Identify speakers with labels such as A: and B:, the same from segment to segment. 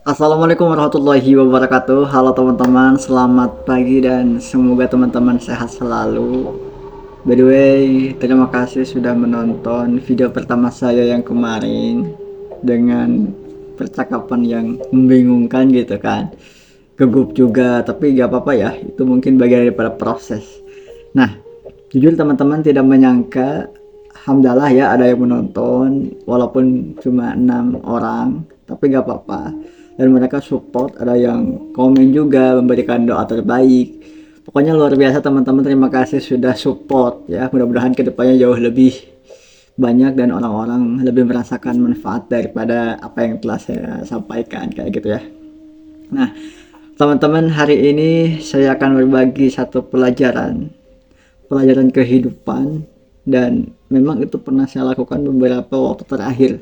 A: Assalamualaikum warahmatullahi wabarakatuh. Halo teman-teman, selamat pagi dan semoga teman-teman sehat selalu. By the way, terima kasih sudah menonton video pertama saya yang kemarin dengan percakapan yang membingungkan gitu kan. Gugup juga, tapi gak apa-apa ya, itu mungkin bagian daripada proses. Nah, jujur teman-teman tidak menyangka, alhamdulillah ya ada yang menonton, walaupun cuma 6 orang, tapi gak apa-apa. Dan mereka support, ada yang komen juga, memberikan doa terbaik. Pokoknya luar biasa teman-teman, terima kasih sudah support ya. Mudah-mudahan kedepannya jauh lebih banyak dan orang-orang lebih merasakan manfaat daripada apa yang telah saya sampaikan kayak gitu ya. Nah, teman-teman, hari ini saya akan berbagi satu pelajaran kehidupan, dan memang itu pernah saya lakukan beberapa waktu terakhir.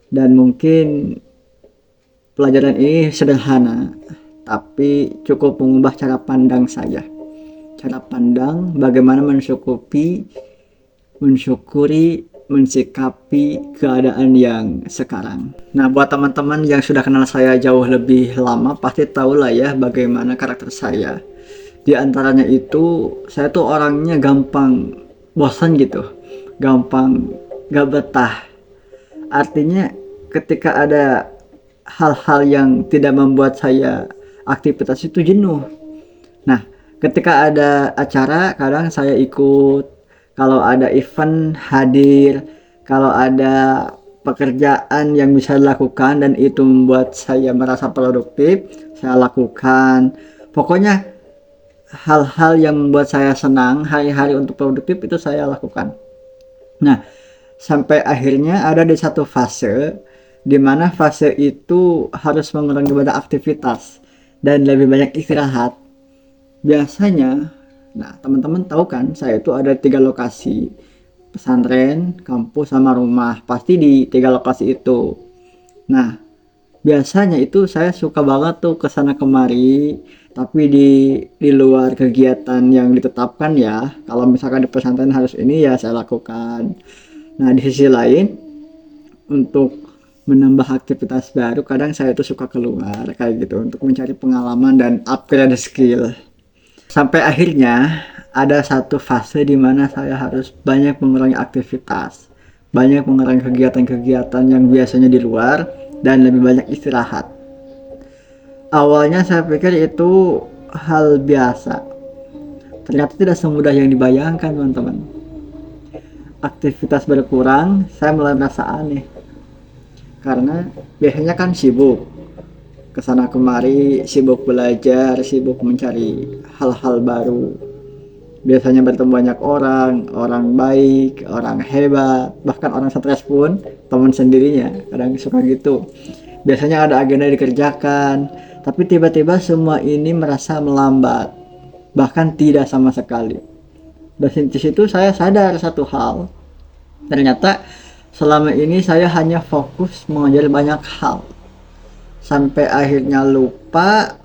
A: Dan mungkin pelajaran ini sederhana, tapi cukup mengubah cara pandang saya. Cara pandang bagaimana mensyukuri, mensikapi keadaan yang sekarang. Nah, buat teman-teman yang sudah kenal saya jauh lebih lama, pasti tahu lah ya bagaimana karakter saya. Di antaranya itu, saya tuh orangnya gampang bosan gitu, gampang gak betah. Artinya ketika ada hal-hal yang tidak membuat saya aktivitas itu jenuh. Nah, ketika ada acara kadang saya ikut, kalau ada event hadir, kalau ada pekerjaan yang bisa dilakukan dan itu membuat saya merasa produktif, saya lakukan. Pokoknya hal-hal yang membuat saya senang, hari-hari untuk produktif itu saya lakukan. Nah, sampai akhirnya ada di satu fase di mana fase itu harus mengurangi banyak aktivitas dan lebih banyak istirahat. Biasanya, nah teman-teman tahu kan, saya itu ada 3 lokasi: pesantren, kampus, sama rumah. Pasti di 3 lokasi itu. Nah, biasanya itu saya suka banget tuh kesana kemari, tapi di luar kegiatan yang ditetapkan ya. Kalau misalkan di pesantren harus ini ya saya lakukan. Nah, di sisi lain, untuk menambah aktivitas baru, kadang saya tuh suka keluar kayak gitu untuk mencari pengalaman dan upgrade skill. Sampai akhirnya ada satu fase di mana saya harus banyak mengurangi aktivitas, banyak mengurangi kegiatan-kegiatan yang biasanya di luar, dan lebih banyak istirahat. Awalnya saya pikir itu hal biasa, ternyata tidak semudah yang dibayangkan teman-teman. Aktivitas berkurang, saya mulai merasa aneh, karena biasanya kan sibuk kesana kemari, sibuk belajar, sibuk mencari hal-hal baru. Biasanya bertemu banyak orang baik, orang hebat, bahkan orang stres pun teman sendirinya kadang suka gitu. Biasanya ada agenda dikerjakan, tapi tiba-tiba semua ini merasa melambat, bahkan tidak sama sekali. Dan di situ saya sadar satu hal, ternyata selama ini saya hanya fokus mengajar banyak hal, sampai akhirnya lupa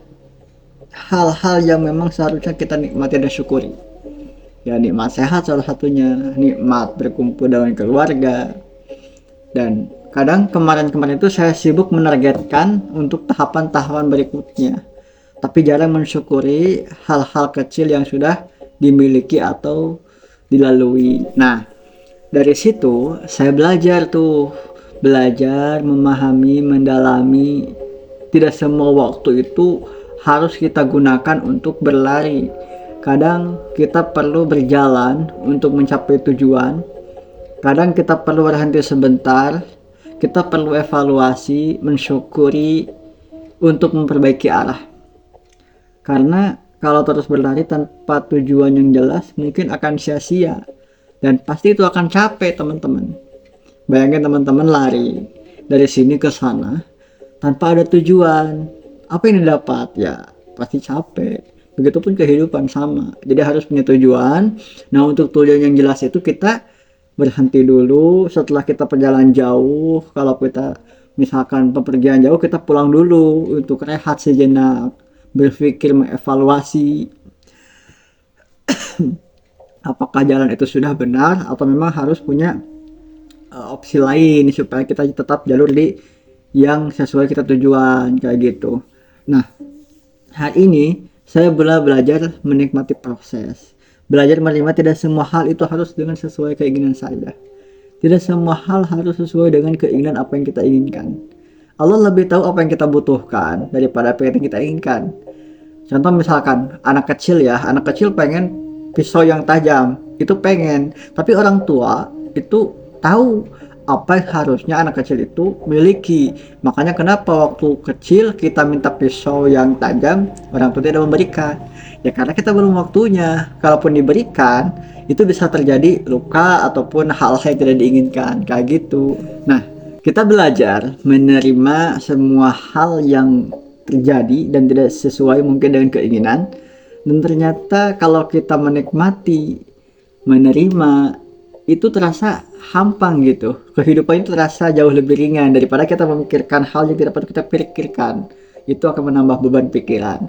A: hal-hal yang memang seharusnya kita nikmati dan syukuri. Ya, nikmat sehat salah satunya, nikmat berkumpul dengan keluarga. Dan kadang kemarin-kemarin itu saya sibuk menargetkan untuk tahapan-tahapan berikutnya, tapi jarang mensyukuri hal-hal kecil yang sudah dimiliki atau dilalui. Nah, dari situ saya belajar memahami, mendalami. Tidak semua waktu itu harus kita gunakan untuk berlari. Kadang kita perlu berjalan untuk mencapai tujuan. Kadang kita perlu berhenti sebentar. Kita perlu evaluasi, mensyukuri, untuk memperbaiki arah. Karena kalau terus berlari tanpa tujuan yang jelas, mungkin akan sia-sia. Dan pasti itu akan capek teman-teman. Bayangin teman-teman lari dari sini ke sana tanpa ada tujuan, apa yang didapat? Ya pasti capek. Begitupun kehidupan sama, jadi harus punya tujuan. Nah, untuk tujuan yang jelas itu kita berhenti dulu setelah kita perjalanan jauh. Kalau kita misalkan pepergian jauh, kita pulang dulu untuk rehat sejenak, berpikir, mengevaluasi apakah jalan itu sudah benar atau memang harus punya opsi lain supaya kita tetap jalur di yang sesuai kita tujuan kayak gitu. Nah, hari ini saya belajar menikmati proses, belajar menerima tidak semua hal itu harus dengan sesuai keinginan saya, tidak semua hal harus sesuai dengan keinginan apa yang kita inginkan. Allah lebih tahu apa yang kita butuhkan daripada apa yang kita inginkan. Contoh misalkan anak kecil ya, anak kecil pengen pisau yang tajam, itu pengen, tapi orang tua itu tahu apa yang harusnya anak kecil itu miliki. Makanya kenapa waktu kecil kita minta pisau yang tajam, orang tua tidak memberikan. Ya karena kita belum waktunya. Kalaupun diberikan, itu bisa terjadi luka ataupun hal-hal yang tidak diinginkan, kayak gitu. Nah, kita belajar menerima semua hal yang terjadi dan tidak sesuai mungkin dengan keinginan, dan ternyata kalau kita menikmati, menerima, itu terasa hampang gitu, kehidupan itu terasa jauh lebih ringan daripada kita memikirkan hal yang tidak perlu kita pikirkan. Itu akan menambah beban pikiran,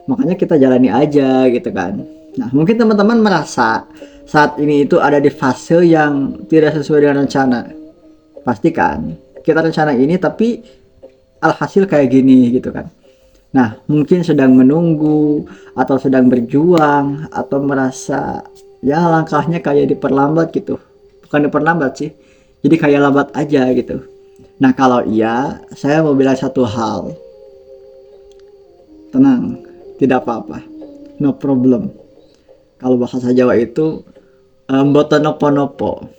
A: makanya kita jalani aja gitu kan. Nah, mungkin teman-teman merasa saat ini itu ada di fase yang tidak sesuai dengan rencana. Pastikan kita rencana ini tapi alhasil kayak gini gitu kan. Nah, mungkin sedang menunggu atau sedang berjuang atau merasa ya langkahnya kayak diperlambat gitu. Bukan diperlambat sih, jadi kayak lambat aja gitu. Nah, kalau iya, saya mau bilang satu hal. Tenang, tidak apa-apa. No problem. Kalau bahasa Jawa itu mboten nopo-nopo.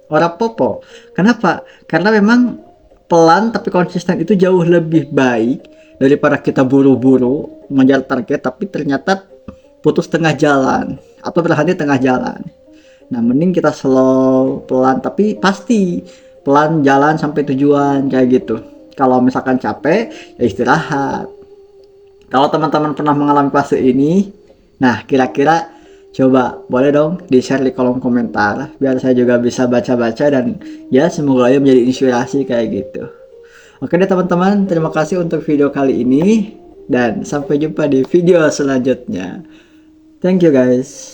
A: Ora popo. Kenapa? Karena memang pelan tapi konsisten itu jauh lebih baik daripada kita buru-buru mengejar target tapi ternyata putus tengah jalan atau berhenti tengah jalan. Nah, mending kita slow, pelan tapi pasti, pelan jalan sampai tujuan kayak gitu. Kalau misalkan capek, ya istirahat. Kalau teman-teman pernah mengalami fase ini, nah kira-kira coba boleh dong di-share di kolom komentar biar saya juga bisa baca-baca dan ya semoga ya menjadi inspirasi kayak gitu. Oke deh teman-teman, terima kasih untuk video kali ini dan sampai jumpa di video selanjutnya. Thank you guys.